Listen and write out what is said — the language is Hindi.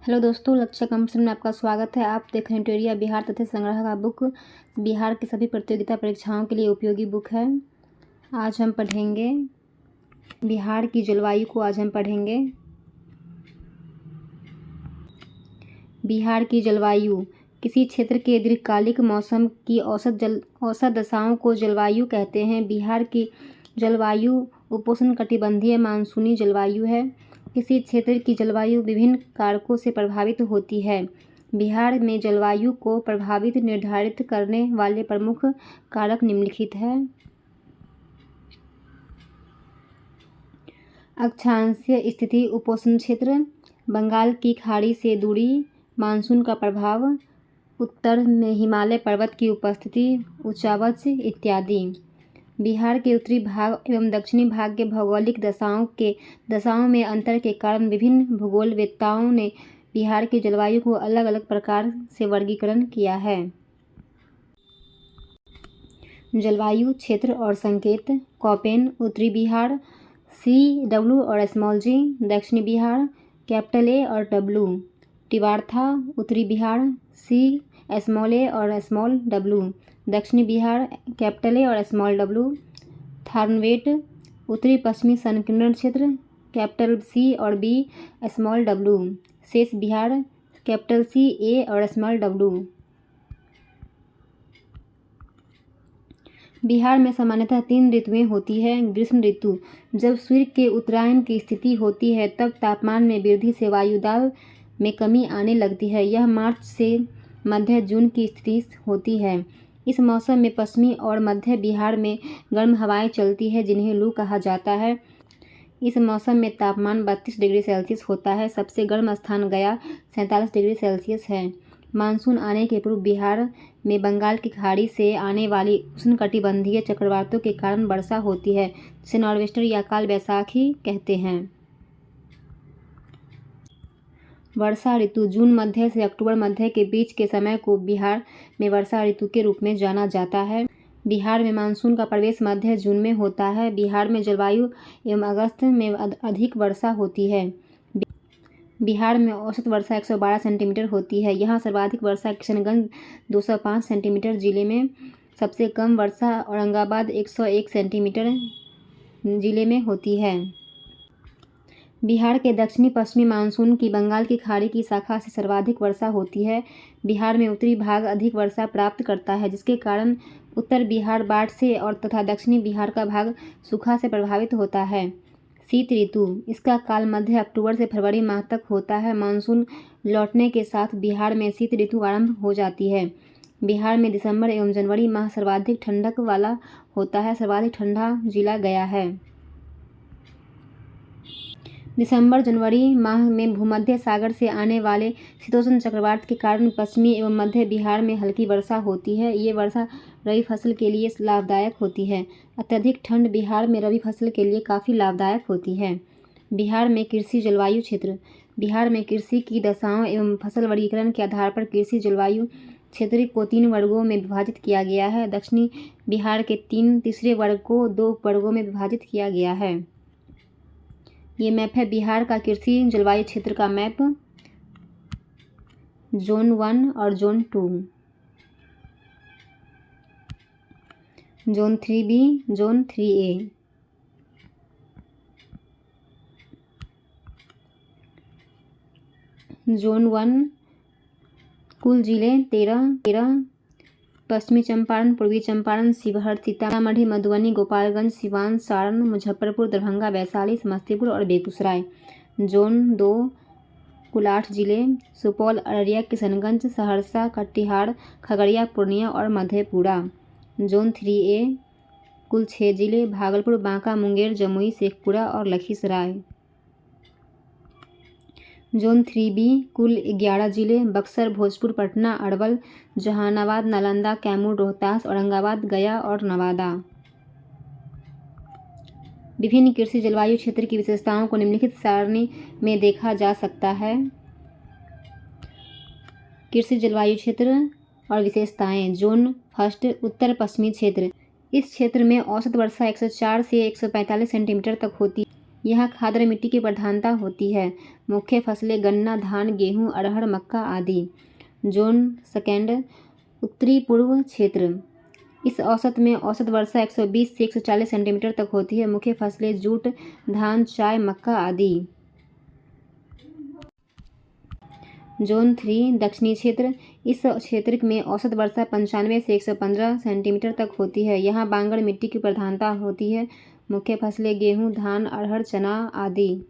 हेलो दोस्तों, लक्ष्य कंपटीशन में आपका स्वागत है। आप देख रहे हैं ट्यूटोरियल बिहार तथ्य संग्रह का बुक बिहार की सभी प्रतियोगिता परीक्षाओं के लिए उपयोगी बुक है। आज हम पढ़ेंगे बिहार की जलवायु को। आज हम पढ़ेंगे बिहार की जलवायु। किसी क्षेत्र के दीर्घकालिक मौसम की औसत दशाओं को जलवायु कहते हैं। बिहार की जलवायु उपोष्णकटिबंधीय मानसूनी जलवायु है। किसी क्षेत्र की जलवायु विभिन्न कारकों से प्रभावित होती है। बिहार में जलवायु को प्रभावित निर्धारित करने वाले प्रमुख कारक निम्नलिखित हैं। अक्षांशीय स्थिति, उपोष्ण क्षेत्र, बंगाल की खाड़ी से दूरी, मानसून का प्रभाव, उत्तर में हिमालय पर्वत की उपस्थिति, उच्चावच इत्यादि। बिहार के उत्तरी भाग एवं दक्षिणी भाग के भौगोलिक दशाओं में अंतर के कारण विभिन्न भूगोलवेत्ताओं ने बिहार की जलवायु को अलग अलग प्रकार से वर्गीकरण किया है। जलवायु क्षेत्र और संकेत। कौपेन उत्तरी बिहार, CW और स्मॉल g, दक्षिणी बिहार कैपिटल A और W। टिवार्था उत्तरी बिहार, C स्मॉल a और स्मॉल w, दक्षिणी बिहार कैपिटल A और स्मॉल w। थार्नवेट उत्तरी पश्चिमी संकीर्ण क्षेत्र, कैपिटल C और B स्मॉल w। शेष बिहार कैपिटल C A और स्मॉल w। बिहार में सामान्यतः 3 ऋतुएं होती है। ग्रीष्म ऋतु, जब सूर्य के उत्तरायण की स्थिति होती है तब तापमान में वृद्धि से वायुदाब में कमी आने लगती है। यह मार्च से मध्य जून की स्थिति होती है। इस मौसम में पश्चिमी और मध्य बिहार में गर्म हवाएं चलती है जिन्हें लू कहा जाता है। इस मौसम में तापमान 32 डिग्री सेल्सियस होता है। सबसे गर्म स्थान गया 47 डिग्री सेल्सियस है। मानसून आने के पूर्व बिहार में बंगाल की खाड़ी से आने वाली उष्णकटिबंधीय चक्रवातों के कारण वर्षा होती है, जिसे नॉर्वेस्टर या काल बैसाखी कहते हैं। वर्षा ऋतु, जून मध्य से अक्टूबर मध्य के बीच के समय को बिहार में वर्षा ऋतु के रूप में जाना जाता है। बिहार में मानसून का प्रवेश मध्य जून में होता है। बिहार में जलवायु एवं अगस्त में अधिक वर्षा होती है। बिहार में औसत वर्षा 112 सेंटीमीटर होती है। यहाँ सर्वाधिक वर्षा किशनगंज 205 सेंटीमीटर जिले में, सबसे कम वर्षा औरंगाबाद 101 सेंटीमीटर जिले में होती है। बिहार के दक्षिणी पश्चिमी मानसून की बंगाल की खाड़ी की शाखा से सर्वाधिक वर्षा होती है। बिहार में उत्तरी भाग अधिक वर्षा प्राप्त करता है, जिसके कारण उत्तर बिहार बाढ़ से और तथा दक्षिणी बिहार का भाग सूखा से प्रभावित होता है। शीत ऋतु, इसका काल मध्य अक्टूबर से फरवरी माह तक होता है। मानसून लौटने के साथ बिहार में शीत ऋतु आरंभ हो जाती है। बिहार में दिसंबर एवं जनवरी माह सर्वाधिक ठंडक वाला होता है। सर्वाधिक ठंडा जिला गया है। दिसंबर जनवरी माह में भूमध्य सागर से आने वाले शीतोष्ण चक्रवात के कारण पश्चिमी एवं मध्य बिहार में हल्की वर्षा होती है। ये वर्षा रबी फसल के लिए लाभदायक होती है। अत्यधिक ठंड बिहार में रबी फसल के लिए काफ़ी लाभदायक होती है। बिहार में कृषि जलवायु क्षेत्र। बिहार में कृषि की दशाओं एवं फसल वर्गीकरण के आधार पर कृषि जलवायु क्षेत्र को 3 वर्गों में विभाजित किया गया है। दक्षिणी बिहार के तीसरे वर्ग को 2 वर्गों में विभाजित किया गया है। ये मैप है बिहार का कृषि जलवायु क्षेत्र का मैप। जोन 1 और zone 2, zone 3B, zone 3A। Zone 1 कुल जिले 13। पश्चिमी चंपारण, पूर्वी चंपारण, शिवहर, सीतामढ़ी, मधुबनी, गोपालगंज, सिवान, सारण, मुजफ्फरपुर, दरभंगा, वैशाली, समस्तीपुर और बेगूसराय। जोन 2 कुल 8 जिले, सुपौल, अररिया, किशनगंज, सहरसा, कटिहार, खगड़िया, पूर्णिया और मधेपुरा। जोन 3A कुल 6 जिले, भागलपुर, बांका, मुंगेर, जमुई, शेखपुरा और लखीसराय। जोन 3B कुल 11 जिले, बक्सर, भोजपुर, पटना, अरवल, जहानाबाद, नालंदा, कैमूर, रोहतास, औरंगाबाद, गया और नवादा। विभिन्न कृषि जलवायु क्षेत्र की विशेषताओं को निम्नलिखित सारणी में देखा जा सकता है। कृषि जलवायु क्षेत्र और विशेषताएं। जोन 1 उत्तर पश्चिमी क्षेत्र। इस क्षेत्र में औसत वर्षा 104 से 145 सेंटीमीटर तक होती है। यहाँ खाद्य मिट्टी की प्रधानता होती है। मुख्य फसलें गन्ना, धान, गेहूँ, अरहर, मक्का आदि। जोन सेकेंड उत्तरी पूर्व क्षेत्र। इस औसत में औसत वर्षा 120 से 140 सेंटीमीटर तक होती है। मुख्य फसलें जूट, धान, चाय, मक्का आदि। जोन 3 दक्षिणी क्षेत्र। इस क्षेत्र में औसत वर्षा 95 से 115 सेंटीमीटर तक होती है। यहाँ बांगड़ मिट्टी की प्रधानता होती है। मुख्य फसलें गेहूँ, धान, अरहर, चना आदि।